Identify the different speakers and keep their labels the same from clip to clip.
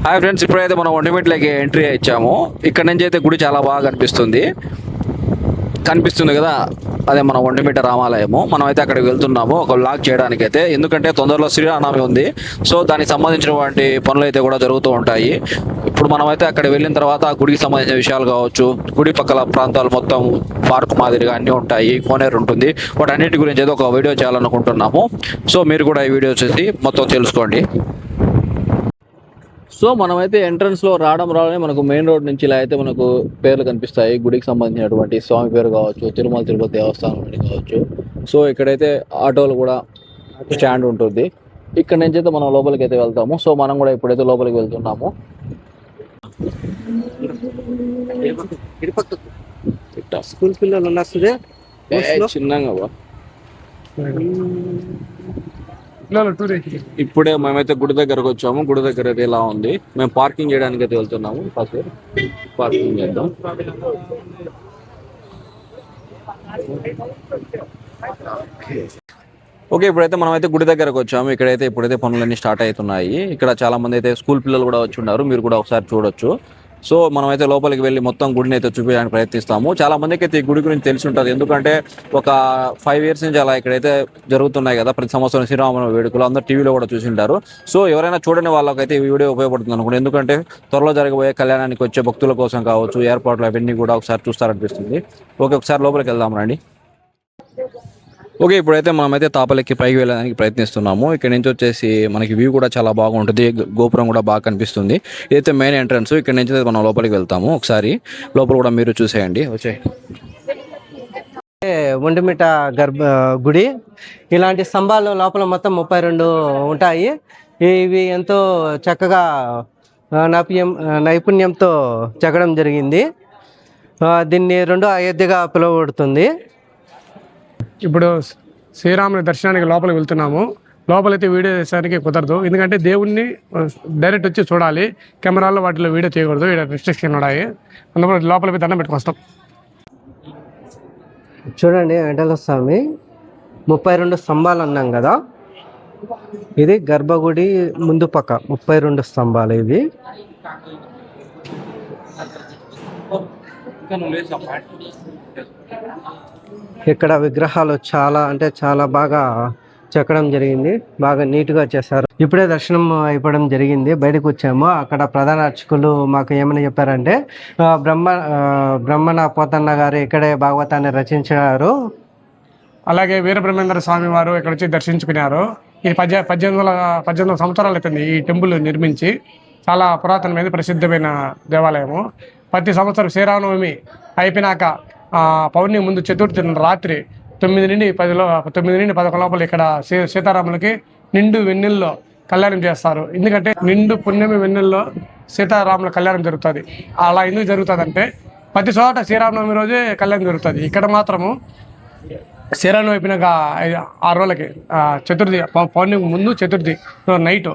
Speaker 1: Hi friends, ఇప్పుడైతే మనం ఒంటిమిట్లకి entry ఇచ్చాము. ఇక్కడ నుంచి అయితే గుడి చాలా బాగా కనిపిస్తుంది కదా. అదే మన ఒంటిమిట్ట రామాలయము. మనం అయితే అక్కడికి వెళ్తున్నాము ఒక వ్లాగ్ చేయడానికి అయితే, ఎందుకంటే తొందరలో శ్రీరామనవమి ఉంది. సో దానికి సంబంధించినటువంటి పనులు అయితే కూడా జరుగుతూ ఉంటాయి. ఇప్పుడు మనమైతే అక్కడ వెళ్ళిన తర్వాత గుడికి సంబంధించిన విషయాలు కావచ్చు, గుడి పక్కల ప్రాంతాలు మొత్తం పార్క్ మాదిరిగా అన్నీ ఉంటాయి, కోనేరు ఉంటుంది. వాటన్నిటి గురించి అయితే ఒక వీడియో చేయాలనుకుంటున్నాము. సో మీరు కూడా ఈ వీడియో చూసి మొత్తం తెలుసుకోండి. సో మనమైతే ఎంట్రన్స్లో రావడమే మనకు మెయిన్ రోడ్ నుంచి ఇలా అయితే మనకు పేర్లు కనిపిస్తాయి. గుడికి సంబంధించినటువంటి స్వామి పేరు కావచ్చు, తిరుమల తిరుపతి దేవస్థానం అని కావచ్చు. సో ఇక్కడైతే ఆటోలు కూడా స్టాండ్ ఉంటుంది. ఇక్కడ నుంచి అయితే మనం లోపలికి అయితే వెళ్తాము. సో మనం కూడా ఇప్పుడైతే లోపలికి వెళ్తున్నాము.
Speaker 2: స్కూల్ పిల్లలు వస్తుంది
Speaker 1: చిన్నగా ఇప్పుడే మేమైతే గుడి దగ్గరకు వచ్చాము. గుడి దగ్గర అయితే ఇలా ఉంది. మేము పార్కింగ్ చేయడానికి అయితే వెళ్తున్నాము. ఫస్ట్ పార్కింగ్ చేద్దాం. ఓకే, ఇప్పుడైతే మనమైతే గుడి దగ్గరకు వచ్చాము. ఇప్పుడైతే పనులన్నీ స్టార్ట్ అవుతున్నాయి. ఇక్కడ చాలా మంది అయితే స్కూల్ పిల్లలు కూడా వచ్చి ఉన్నారు. మీరు కూడా ఒకసారి చూడొచ్చు. సో మనమైతే లోపలికి వెళ్ళి మొత్తం గుడిని అయితే చూపించడానికి ప్రయత్నిస్తాము. చాలా మందికి అయితే ఈ గుడి గురించి తెలిసి ఉంటుంది, ఎందుకంటే ఒక 5 years నుంచి అలా ఇక్కడైతే జరుగుతున్నాయి కదా ప్రతి సంవత్సరం శ్రీరామనవమి వేడుకలు. అందరూ టీవీలో కూడా చూసి ఉంటారు. సో ఎవరైనా చూడని వాళ్ళకైతే ఈ వీడియో ఉపయోగపడుతుంది అనుకోండి, ఎందుకంటే త్వరలో జరగబోయే కళ్యాణానికి వచ్చే భక్తుల కోసం కావచ్చు, ఏర్పాట్లు అవన్నీ కూడా ఒకసారి చూస్తారనిపిస్తుంది. ఓకే, ఒకసారి లోపలికి వెళ్దాం రండి. ఓకే, ఇప్పుడైతే మనమైతే తాపలెక్కి పైకి వెళ్ళడానికి ప్రయత్నిస్తున్నాము. ఇక్కడ నుంచి వచ్చేసి మనకి వ్యూ కూడా చాలా బాగుంటుంది. గోపురం కూడా బాగా కనిపిస్తుంది. ఇదైతే మెయిన్ ఎంట్రన్స్. ఇక్కడ నుంచి మనం లోపలికి వెళ్తాము. ఒకసారి లోపల కూడా మీరు చూసేయండి. వచ్చే
Speaker 2: ఒంటిమిట్ట గుడి ఇలాంటి స్తంభాలు లోపల మొత్తం 32 ఉంటాయి. ఇవి ఎంతో చక్కగా నైపుణ్యంతో చెక్కడం జరిగింది. దీన్ని 2వ అయోధ్యగా పిలువబడుతుంది.
Speaker 3: ఇప్పుడు శ్రీరాముని దర్శనానికి లోపలికి వెళ్తున్నాము. లోపలైతే వీడియో చేసడానికి కుదరదు, ఎందుకంటే దేవుణ్ణి డైరెక్ట్ వచ్చి చూడాలి. కెమెరాల్లో వాటిలో వీడియో చేయకూడదు, ఇక్కడ రిస్ట్రిక్షన్ ఉన్నాయి. అందువల్ల లోపలికి దండం పెట్టుకొస్తాం.
Speaker 2: చూడండి, వెంకటేశ్వర స్వామి 32 స్తంభాలు అన్నాం కదా. ఇది గర్భగుడి ముందు పక్క 32 స్తంభాలు. ఇది ఇక్కడ విగ్రహాలు చాలా బాగా చెక్కడం జరిగింది. బాగా నీట్గా చేశారు. ఇప్పుడే దర్శనం అయిపోవడం జరిగింది. బయటకు వచ్చాము. అక్కడ ప్రధాన అర్చకులు మాకు ఏమని చెప్పారంటే, బ్రహ్మణ పోతన్న గారు ఇక్కడే భాగవతాన్ని రచించారు.
Speaker 3: అలాగే వీరబ్రహ్మేంద్ర స్వామి వారు ఇక్కడ వచ్చి దర్శించుకున్నారు. ఇది 1800 సంవత్సరాలు అవుతుంది ఈ టెంపుల్ నిర్మించి. చాలా పురాతనమైన ప్రసిద్ధమైన దేవాలయము. ప్రతి సంవత్సరం శ్రీరామనవమి అయిపోయినాక పౌర్ణమి ముందు చతుర్థి రాత్రి 9 నుండి 11 లోపల ఇక్కడ సీతారాములకి నిండు వెన్నెల్లో కళ్యాణం చేస్తారు. ఎందుకంటే నిండు పుణ్యమి వెన్నెల్లో సీతారాముల కళ్యాణం జరుగుతుంది. అలా ఎందుకు జరుగుతుంది అంటే, ప్రతి చోట శ్రీరామనవమి రోజే కళ్యాణం జరుగుతుంది. ఇక్కడ మాత్రము శ్రీరామనవమి అయిపోయినాక 6 రోజులకి చతుర్థి పౌర్ణమి ముందు చతుర్థి నైట్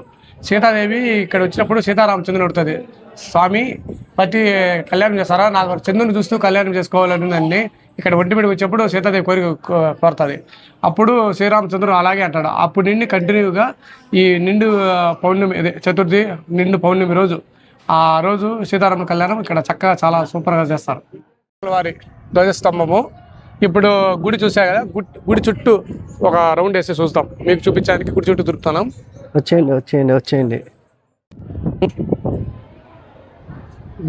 Speaker 3: సీతాదేవి ఇక్కడ వచ్చినప్పుడు సీతారామచంద్రుని అడుగుతుంది, స్వామి ప్రతి కళ్యాణం చేస్తారా, నాకు చంద్రుని చూస్తూ కళ్యాణం చేసుకోవాలని ఇక్కడ ఒంటిమిడికి వచ్చినప్పుడు సీతాదేవి కోరుతుంది. అప్పుడు శ్రీరామచంద్రుడు అలాగే అంటాడు. అప్పుడు నిండి కంటిన్యూగా ఈ నిండు పౌర్ణమి చతుర్థి నిండు పౌర్ణమి రోజు ఆ రోజు సీతారామ కళ్యాణం ఇక్కడ చక్కగా చాలా సూపర్గా చేస్తారు. వారి ధ్వజస్తంభము ఇప్పుడు గుడి చూసా కదా, గుడి చుట్టూ ఒక రౌండ్ వేసి చూస్తాం. మీకు చూపించడానికి గుడి చుట్టూ తిరుగుతున్నాం.
Speaker 2: వచ్చేయండి.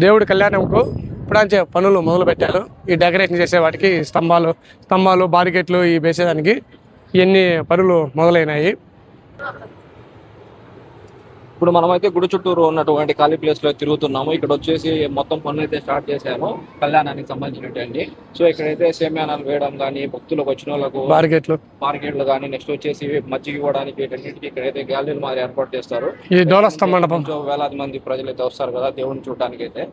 Speaker 3: దేవుడి కళ్యాణంకు ఇప్పుడంచే పనులు మొదలు పెట్టారు. ఈ డెకరేషన్ చేసే వాటికి స్తంభాలు బారికెట్లు ఈ వేసేదానికి ఇవన్నీ పనులు మొదలైనాయి.
Speaker 1: ఇప్పుడు మనమైతే గుడి చుట్టూరు ఉన్నటువంటి ఖాళీ ప్లేస్ లో తిరుగుతున్నాము. ఇక్కడ వచ్చేసి మొత్తం పనులు అయితే స్టార్ట్ చేశాము కళ్యాణానికి సంబంధించినటువంటి. సో ఇక్కడైతే సేమ్యానాలు వేయడం కానీ, భక్తులకు వచ్చిన వాళ్ళకు మార్కెట్లు కానీ, నెక్స్ట్ వచ్చేసి మజ్జిగ ఇవ్వడానికి వీటన్నిటికీ ఇక్కడైతే గ్యాలరీలు మాదిరి ఏర్పాటు చేస్తారు.
Speaker 3: ఈ డోలస్తంభ మండపం
Speaker 1: వేలాది మంది ప్రజలు అయితే వస్తారు కదా దేవుడిని చూడడానికి అయితే.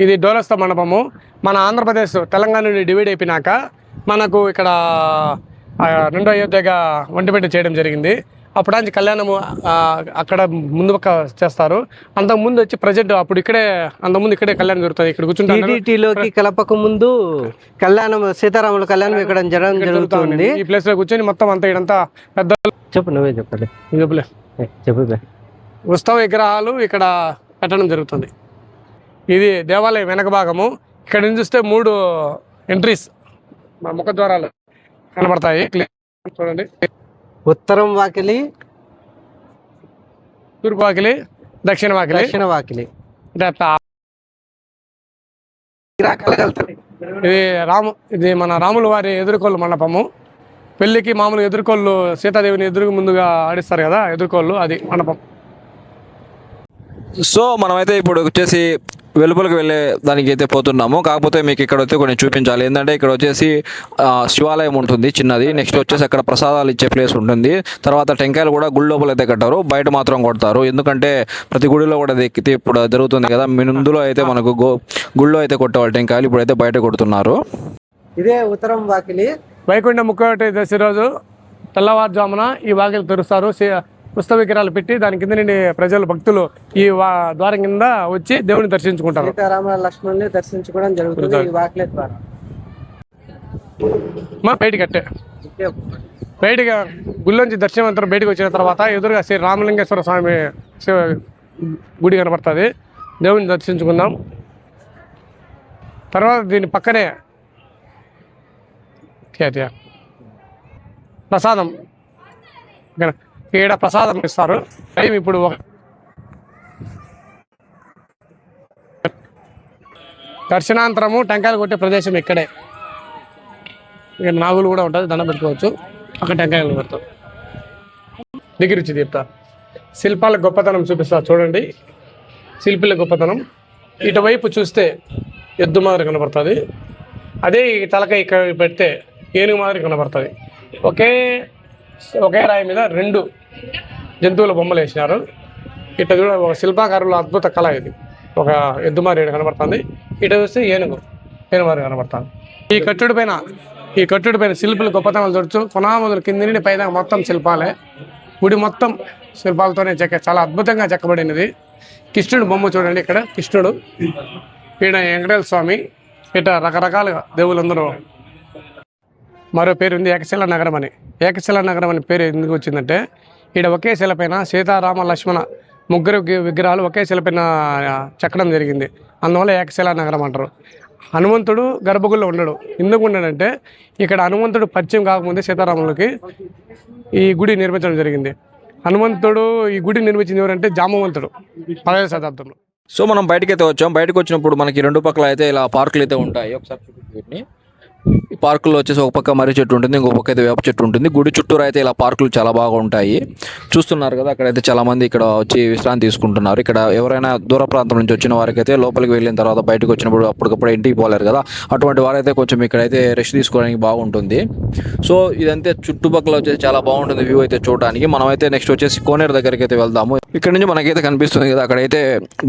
Speaker 3: ఇది డోలస్తంభ మండపము. మన ఆంధ్రప్రదేశ్ తెలంగాణ నుండి డివైడ్ అయిపోయినాక మనకు ఇక్కడ 2వ అయోధ్యగా ఒంటిమిట్ట చేయడం జరిగింది. అప్పుడు కళ్యాణము అక్కడ ముందు పక్క చేస్తారు. అంతకుముందు వచ్చి ప్రజెంట్ అప్పుడు అంతకుముందు ఇక్కడే కళ్యాణం జరుగుతుంది. ఇక్కడ
Speaker 2: కూర్చుంటారు. కలపక ముందు కళ్యాణం సీతారాముల కళ్యాణం ఇక్కడ జరుగుతుంది.
Speaker 3: ఈ ప్లేస్ లో కూర్చొని మొత్తం అంతా ఇదంతా పెద్ద
Speaker 2: చెప్పు, నువ్వే చెప్పలే
Speaker 3: చెప్పలే
Speaker 2: చెప్పు.
Speaker 3: ఉత్సవ విగ్రహాలు ఇక్కడ పెట్టడం జరుగుతుంది. ఇది దేవాలయం వెనక భాగము. ఇక్కడ నుంచి చూస్తే 3 ఎంట్రీస్ ముఖద్వారాలు కనబడతాయి. చూడండి,
Speaker 2: ఉత్తరం వాకిలి,
Speaker 3: తూర్పు వాకిలి, దక్షిణ వాకిలి.
Speaker 2: దక్షిణ వాకిలి.
Speaker 3: ఇది మన రాముల వారి ఎదుర్కోళ్ళు మండపము. పెళ్లికి మామూలు ఎదుర్కోళ్ళు సీతాదేవిని ఎదురు ముందుగా ఆడిస్తారు కదా, ఎదుర్కోళ్ళు, అది మండపం.
Speaker 1: సో మనమైతే ఇప్పుడు వచ్చేసి వెలుపలికి వెళ్ళే దానికి అయితే పోతున్నాము. కాకపోతే మీకు ఇక్కడ అయితే కొన్ని చూపించాలి. ఏంటంటే ఇక్కడ వచ్చేసి శివాలయం ఉంటుంది చిన్నది. నెక్స్ట్ వచ్చేసి అక్కడ ప్రసాదాలు ఇచ్చే ప్లేస్ ఉంటుంది. తర్వాత టెంకాయలు కూడా గుడి లోపల అయితే కట్టారు, బయట మాత్రం కొడతారు. ఎందుకంటే ప్రతి గుడిలో కూడా ఎక్కితే ఇప్పుడు జరుగుతుంది కదా. ముందులో అయితే మనకు గుడిలో అయితే కొట్టేవాళ్ళు టెంకాయలు, ఇప్పుడైతే బయట కొడుతున్నారు.
Speaker 2: ఇదే ఉత్తరం వాకిలి.
Speaker 3: వైకుంఠ ముఖ్యమంత్రి దశి రోజు తెల్లవారుజామున ఈ వాకిలి తెరుస్తారు. పుస్తక విగ్రహాలు పెట్టి దాని కింద నుండి ప్రజలు భక్తులు ఈ ద్వారం కింద వచ్చి దేవుని దర్శించుకుంటారు.
Speaker 2: సీతారామ లక్ష్మణుని దర్శించుకోవడం జరుగుతుంది ఈ వాకిలి ద్వారా.
Speaker 3: బయటికి గుళ్ళోంచి దర్శనం బయటకు వచ్చిన తర్వాత ఎదురుగా శ్రీ రామలింగేశ్వర స్వామి గుడి కనపడుతుంది. దేవుని దర్శించుకుందాం. తర్వాత దీని పక్కనే ప్రసాదం, ఈడ ప్రసాదం ఇస్తారు. టైం ఇప్పుడు దర్శనాంతరము టెంకాయలు కొట్టే ప్రదేశం ఇక్కడే. ఇక్కడ నాగులు కూడా ఉంటుంది, దండం పెట్టుకోవచ్చు. అక్కడ టెంకాయలు పెడతాం. దగ్గర వచ్చి చెప్తా. శిల్పాల గొప్పతనం చూపిస్తా చూడండి. శిల్పుల గొప్పతనం. ఇటువైపు చూస్తే ఎద్దు మాదిరి కనబడుతుంది. అదే తలకాయ ఇక్కడ పెడితే ఏనుగు మాదిరి కనబడుతుంది. ఒకే రాయి మీద 2 జంతువుల బొమ్మలు వేసినారు. ఇట్లా చూడ ఒక శిల్పాకారుల అద్భుత కళ ఇది. ఒక ఎద్దు మారి కనబడుతుంది, ఇటు చూస్తే ఏనుగు మారి కనబడుతుంది. ఈ కట్టుడి పైన శిల్పులు గొప్పతనాలు చూడొచ్చు. పునామదులు కింది నుండి పైదాకా మొత్తం శిల్పాలే. గుడి మొత్తం శిల్పాలతోనే చాలా అద్భుతంగా చెక్కబడినది. కృష్ణుడు బొమ్మ చూడండి, ఇక్కడ కృష్ణుడు, ఈడ వెంకటేశ్వర స్వామి, ఇట రకరకాలుగా దేవులందరూ. మరో పేరు ఉంది ఏకశిల నగరం అని. ఏకశిల నగరం అనే పేరు ఎందుకు వచ్చిందంటే ఈడ ఒకే శిలపైన సీతారామ లక్ష్మణ 3 విగ్రహాలు ఒకే శిలపైన చెక్కడం జరిగింది. అందువల్ల ఏకశిల నగరం అంటారు. హనుమంతుడు గర్భగుడిలో ఉన్నాడు. ఎందుకు ఉన్నాడంటే ఇక్కడ హనుమంతుడు పరిచయం కాకముందే సీతారాములకి ఈ గుడి నిర్మించడం జరిగింది. హనుమంతుడు ఈ గుడి నిర్మించింది ఎవరంటే జామవంతుడు 10వ శతాబ్దంలో.
Speaker 1: సో మనం బయటకి అయితే వచ్చాం. బయటకు వచ్చినప్పుడు మనకి 2 పక్కల అయితే ఇలా పార్కులు అయితే ఉంటాయి. ఒకసారి చూపించి, ఈ పార్కుల్లో వచ్చేసి ఒక పక్క మర్రి చెట్టు ఉంటుంది, ఇంకొక పక్క అయితే వేప చెట్టు ఉంటుంది. గుడి చుట్టూరు అయితే ఇలా పార్కులు చాలా బాగా ఉంటాయి. చూస్తున్నారు కదా, అక్కడైతే చాలా మంది ఇక్కడ వచ్చి విశ్రాంతి తీసుకుంటున్నారు. ఇక్కడ ఎవరైనా దూర ప్రాంతం నుంచి వచ్చిన వారికి అయితే లోపలికి వెళ్ళిన తర్వాత బయటకు వచ్చినప్పుడు అప్పటికప్పుడు ఇంటికి పోలేరు కదా, అటువంటి వారైతే కొంచెం ఇక్కడైతే రెస్ట్ తీసుకోవడానికి బాగుంటుంది. సో ఇదంతే చుట్టుపక్కల వచ్చేసి చాలా బాగుంటుంది వ్యూ అయితే చూడడానికి. మనమైతే నెక్స్ట్ వచ్చేసి కోనేరు దగ్గరికి అయితే వెళ్దాము. ఇక్కడ నుంచి మనకైతే కనిపిస్తుంది కదా, అక్కడైతే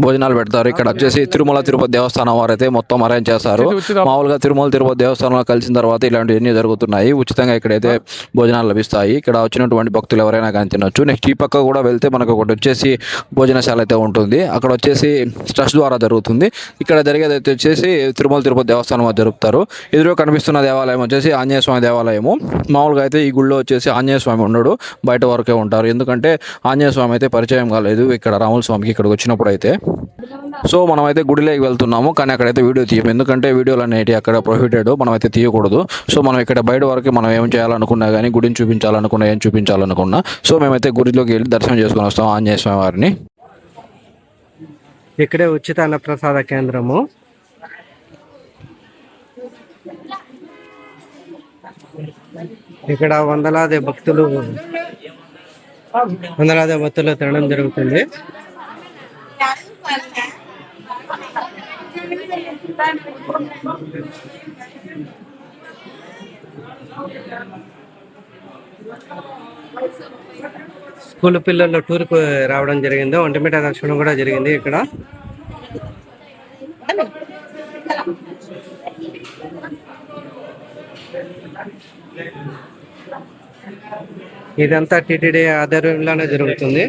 Speaker 1: భోజనాలు పెడతారు. ఇక్కడ వచ్చేసి తిరుమల తిరుపతి దేవస్థానం వారైతే మొత్తం అరేంజ్ చేస్తారు. మామూలుగా తిరుమల తిరుపతి దేవస్థానంలో కలిసిన తర్వాత ఇలాంటివన్నీ జరుగుతున్నాయి. ఉచితంగా ఇక్కడైతే భోజనాలు లభిస్తాయి. ఇక్కడ వచ్చినటువంటి భక్తులు ఎవరైనా కానీ తినొచ్చు. నెక్స్ట్ ఈ పక్క కూడా వెళ్తే మనకు ఒకటి వచ్చేసి భోజనశాల అయితే ఉంటుంది. అక్కడ వచ్చేసి ట్రస్ట్ ద్వారా జరుగుతుంది. ఇక్కడ జరిగేది అయితే వచ్చేసి తిరుమల తిరుపతి దేవస్థానం జరుపుతారు. ఎదురుగా కనిపిస్తున్న దేవాలయం వచ్చేసి ఆంజనేయ స్వామి దేవాలయము. మామూలుగా అయితే ఈ గుళ్ళో వచ్చేసి ఆంజనేయ స్వామి ఉండడు, బయట వరకే ఉంటారు. ఎందుకంటే ఆంజనేయ స్వామి అయితే పరిచయం కాలేదు ఇక్కడ రాముల స్వామికి ఇక్కడికి వచ్చినప్పుడు అయితే. సో మనమైతే గుడిలోకి వెళ్తున్నాము, కానీ అక్కడైతే వీడియో తీయం. ఎందుకంటే వీడియోలు అనేవి అక్కడ ప్రొహిబిటెడ్, మనమైతే తీయకూడదు. సో మనం ఇక్కడ బయట వరకు మనం ఏం చేయాలనుకున్నా కానీ, గుడిని చూపించాలనుకున్నా, ఏం చూపించాలనుకున్నా, సో మేమైతే గుడిలోకి వెళ్ళి దర్శనం చేసుకుని వస్తాం ఆంజనేయ స్వామి వారిని.
Speaker 2: ఇక్కడే ఉచిత అన్న ప్రసాద కేంద్రము. ఇక్కడ వందలాది భక్తులు తినడం జరుగుతుంది. స్కూల్ పిల్లలు టూర్కు రావడం జరిగింది. ఒంటిమిట దర్శనం కూడా జరిగింది ఇక్కడ. ఇదంతా టీటీడీ ఆధ్వర్యంలోనే జరుగుతుంది.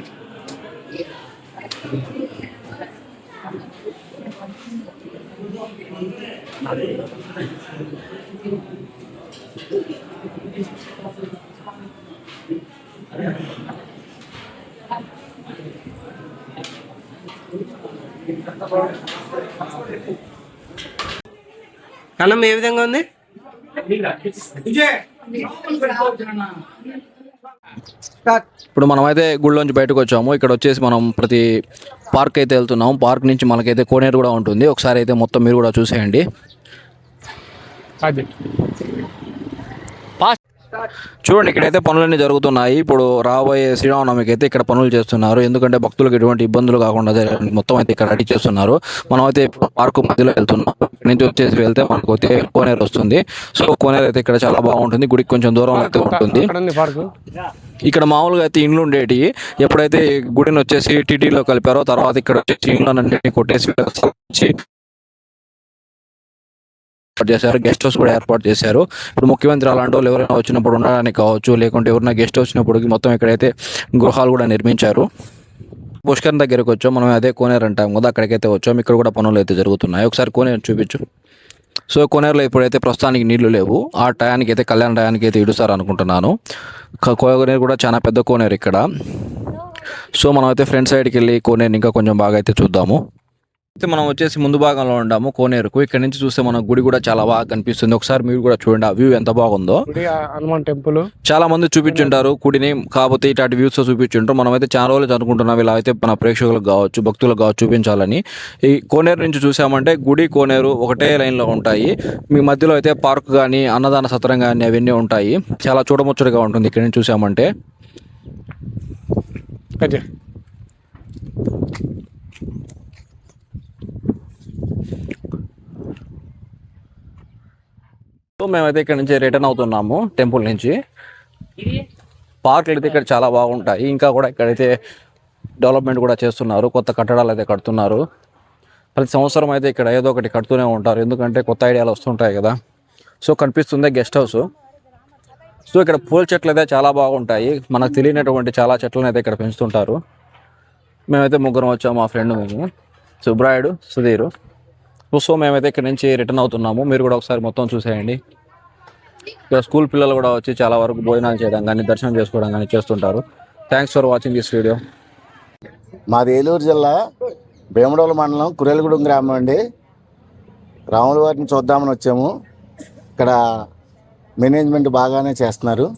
Speaker 2: అన్నం ఏ విధంగా ఉంది?
Speaker 1: ఇప్పుడు మనమైతే గుడిలోంచి బయటకు వచ్చాము. ఇక్కడ వచ్చేసి మనం ప్రతి పార్క్ అయితే వెళ్తున్నాం. పార్క్ నుంచి మనకైతే కోనేరు కూడా ఉంటుంది. ఒకసారి అయితే మొత్తం మీరు కూడా చూసేయండి.
Speaker 3: అది
Speaker 1: చూడండి, ఇక్కడైతే పనులన్నీ జరుగుతున్నాయి. ఇప్పుడు రాబోయే శ్రీరామనవమికి అయితే ఇక్కడ పనులు చేస్తున్నారు. ఎందుకంటే భక్తులకు ఎటువంటి ఇబ్బందులు కాకుండా మొత్తం అయితే ఇక్కడ రెడీ చేస్తున్నారు. మనం అయితే పార్కు మధ్యలో వెళ్తున్నాం. ఇక్కడ నుంచి వచ్చేసి వెళ్తే మనకు అయితే కోనేరు వస్తుంది. సో కోనేరు అయితే ఇక్కడ చాలా బాగుంటుంది. గుడికి కొంచెం దూరం అయితే ఉంటుంది.
Speaker 3: పార్కు
Speaker 1: ఇక్కడ మామూలుగా అయితే ఇండ్లు ఉండేటి. ఎప్పుడైతే గుడిని వచ్చేసి టీటీలో కలిపారో తర్వాత ఇక్కడ వచ్చేసి ఇండ్లన్నింటినీ కొట్టేసి చేశారు. గెస్ట్ హౌస్ కూడా ఏర్పాటు చేశారు. ఇప్పుడు ముఖ్యమంత్రి అలాంటి వాళ్ళు ఎవరైనా వచ్చినప్పుడు ఉండడానికి కావచ్చు, లేకుంటే ఎవరైనా గెస్ట్ హౌస్ వచ్చినప్పుడు మొత్తం ఇక్కడైతే గృహాలు కూడా నిర్మించారు. పుష్కర్ దగ్గరకు వచ్చాం. మనం అదే కోనేరు అంటాం కదా, అక్కడికైతే వచ్చాం. ఇక్కడ కూడా పనులు అయితే జరుగుతున్నాయి. ఒకసారి కోనేరు చూపించు. సో కోనేరులో ఇప్పుడైతే ప్రస్తుతానికి నీళ్లు లేవు. ఆ టయానికి అయితే కళ్యాణ టయానికి అయితే ఇడుస్తారు అనుకుంటున్నాను. కోనేరు కూడా చాలా పెద్ద కోనేరు ఇక్కడ. సో మనం అయితే ఫ్రంట్ సైడ్కి వెళ్ళి కోనేరు ఇంకా కొంచెం బాగా అయితే చూద్దాము. అయితే మనం వచ్చేసి ముందు భాగంలో ఉన్నాము కోనేరుకు. ఇక్కడ నుంచి చూస్తే మన గుడి కూడా చాలా బాగా కనిపిస్తుంది. ఒకసారి మీరు కూడా చూడండి ఆ వ్యూ ఎంత బాగుందో.
Speaker 3: హనుమాన్ టెంపుల్
Speaker 1: చాలా మంది చూపించుంటారు గుడిని, కాకపోతే ఇట్లాంటి వ్యూస్ చూపించుంటారు. మనం అయితే చాలా రోజులు అనుకుంటున్నాం ఇలా అయితే మన ప్రేక్షకులకు కావచ్చు, భక్తులకు కావచ్చు చూపించాలని. ఈ కోనేరు నుంచి చూసామంటే గుడి కోనేరు ఒకటే లైన్లో ఉంటాయి. మీ మధ్యలో అయితే పార్క్ కానీ అన్నదాన సత్రం కానీ అవన్నీ ఉంటాయి. చాలా చూడముచ్చటగా ఉంటుంది ఇక్కడ నుంచి చూసామంటే. సో మేమైతే ఇక్కడ నుంచి రిటర్న్ అవుతున్నాము టెంపుల్ నుంచి. పార్కులు అయితే ఇక్కడ చాలా బాగుంటాయి. ఇంకా కూడా ఇక్కడైతే డెవలప్మెంట్ కూడా చేస్తున్నారు. కొత్త కట్టడాలు అయితే కడుతున్నారు. ప్రతి సంవత్సరం అయితే ఇక్కడ ఏదో ఒకటి కడుతూనే ఉంటారు. ఎందుకంటే కొత్త ఐడియాలు వస్తుంటాయి కదా. సో కనిపిస్తుంది గెస్ట్ హౌస్. సో ఇక్కడ పూల చెట్లు అయితే చాలా బాగుంటాయి. మనకు తెలియనటువంటి చాలా చెట్లను అయితే ఇక్కడ పెంచుతుంటారు. మేమైతే ముగ్గురం వచ్చాము, మా ఫ్రెండ్ మేము, సుబ్రాయుడు, సుధీరు. సో మేమైతే ఇక్కడ నుంచి రిటర్న్ అవుతున్నాము. మీరు కూడా ఒకసారి మొత్తం చూసేయండి. ఇక్కడ స్కూల్ పిల్లలు కూడా వచ్చి చాలా వరకు భోజనాలు చేయడం కానీ దర్శనం చేసుకోవడం కానీ చేస్తుంటారు. Thanks for watching this video.
Speaker 4: మాది ఏలూరు జిల్లా భీమడోలు మండలం కురేలగూడెం గ్రామం అండి. రాముల వారిని చూద్దామని వచ్చాము. ఇక్కడ మేనేజ్మెంట్ బాగానే చేస్తున్నారు.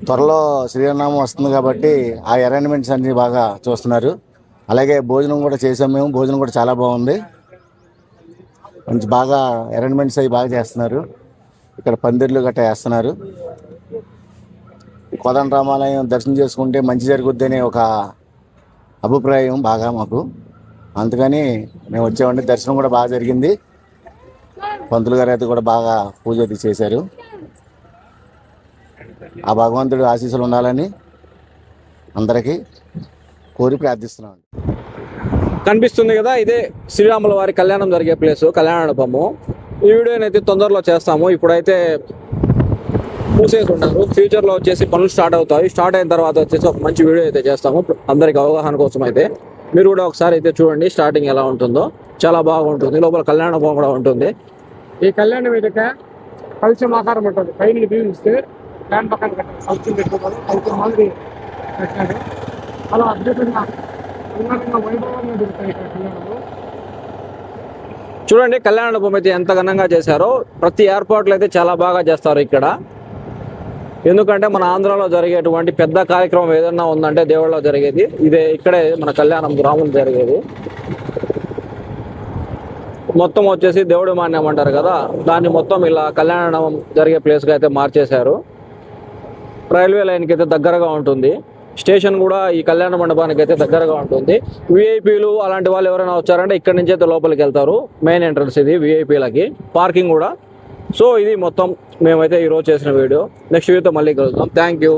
Speaker 4: త్వరలో శ్రీరామనవమి వస్తుంది కాబట్టి ఆ అరేంజ్మెంట్స్ అన్ని బాగా చూస్తున్నారు. అలాగే భోజనం కూడా చేసాం మేము. భోజనం కూడా చాలా బాగుంది. మంచి బాగా అరేంజ్మెంట్స్ అవి బాగా చేస్తున్నారు. ఇక్కడ పందిర్లు గట్రా వేస్తున్నారు. కోదండరామాలయం దర్శనం చేసుకుంటే మంచి జరుగుద్ది అనే ఒక అభిప్రాయం బాగా మాకు. అందుకని మేము వచ్చామండి. దర్శనం కూడా బాగా జరిగింది. పంతులు గారు అయితే కూడా బాగా పూజ అది చేశారు. ఆ భగవంతుడు ఆశీస్సులు ఉండాలని అందరికీ కోరి ప్రార్థిస్తున్నాం.
Speaker 1: కనిపిస్తుంది కదా, ఇదే శ్రీరాముల వారి కళ్యాణం జరిగే ప్లేస్, కళ్యాణ మండపము. ఈ వీడియోని అయితే తొందరలో చేస్తాము. ఇప్పుడైతే మూసేసి ఉన్నారు. ఫ్యూచర్లో వచ్చేసి పనులు స్టార్ట్ అవుతాయి. స్టార్ట్ అయిన తర్వాత వచ్చేసి ఒక మంచి వీడియో అయితే చేస్తాము అందరికి అవగాహన కోసం. అయితే మీరు కూడా ఒకసారి అయితే చూడండి స్టార్టింగ్ ఎలా ఉంటుందో. చాలా బాగుంటుంది. లోపల కళ్యాణ మండపం కూడా ఉంటుంది.
Speaker 3: ఈ కళ్యాణ వేదిక కల్చం ఆకారం ఉంటుంది. పైన దీవిస్తే దాని పక్కన కట్టారు. కల్చం పెట్టుకోవాలి. కల్చం మాదిరి కట్టారు. అలా అద్భుతంగా వైభవంగా దొరుకుతాయి ఇక్కడ కళ్యాణాలు.
Speaker 1: చూడండి కళ్యాణ మండపం అయితే ఎంత ఘనంగా చేశారో. ప్రతి ఏర్పాట్లు అయితే చాలా బాగా చేస్తారు ఇక్కడ. ఎందుకంటే మన ఆంధ్రాలో జరిగేటువంటి పెద్ద కార్యక్రమం ఏదన్నా ఉందంటే దేవుళ్ళలో జరిగేది ఇదే. ఇక్కడే మన కళ్యాణం గ్రామం జరిగేది. మొత్తం వచ్చేసి దేవుడి మాన్యం అంటారు కదా, దాన్ని మొత్తం ఇలా కళ్యాణం జరిగే ప్లేస్గా అయితే మార్చేశారు. రైల్వే లైన్కి అయితే దగ్గరగా ఉంటుంది. స్టేషన్ కూడా ఈ కళ్యాణ మండపానికి అయితే దగ్గరగా ఉంటుంది. విఐపీలు అలాంటి వాళ్ళు ఎవరైనా వచ్చారంటే ఇక్కడ నుంచి అయితే లోపలికి వెళ్తారు. మెయిన్ ఎంట్రన్స్ ఇది విఐపీలకి. పార్కింగ్ కూడా. సో ఇది మొత్తం మేమైతే ఈరోజు చేసిన వీడియో. నెక్స్ట్ వీడియోతో మళ్ళీ కలుద్దాం. Thank you.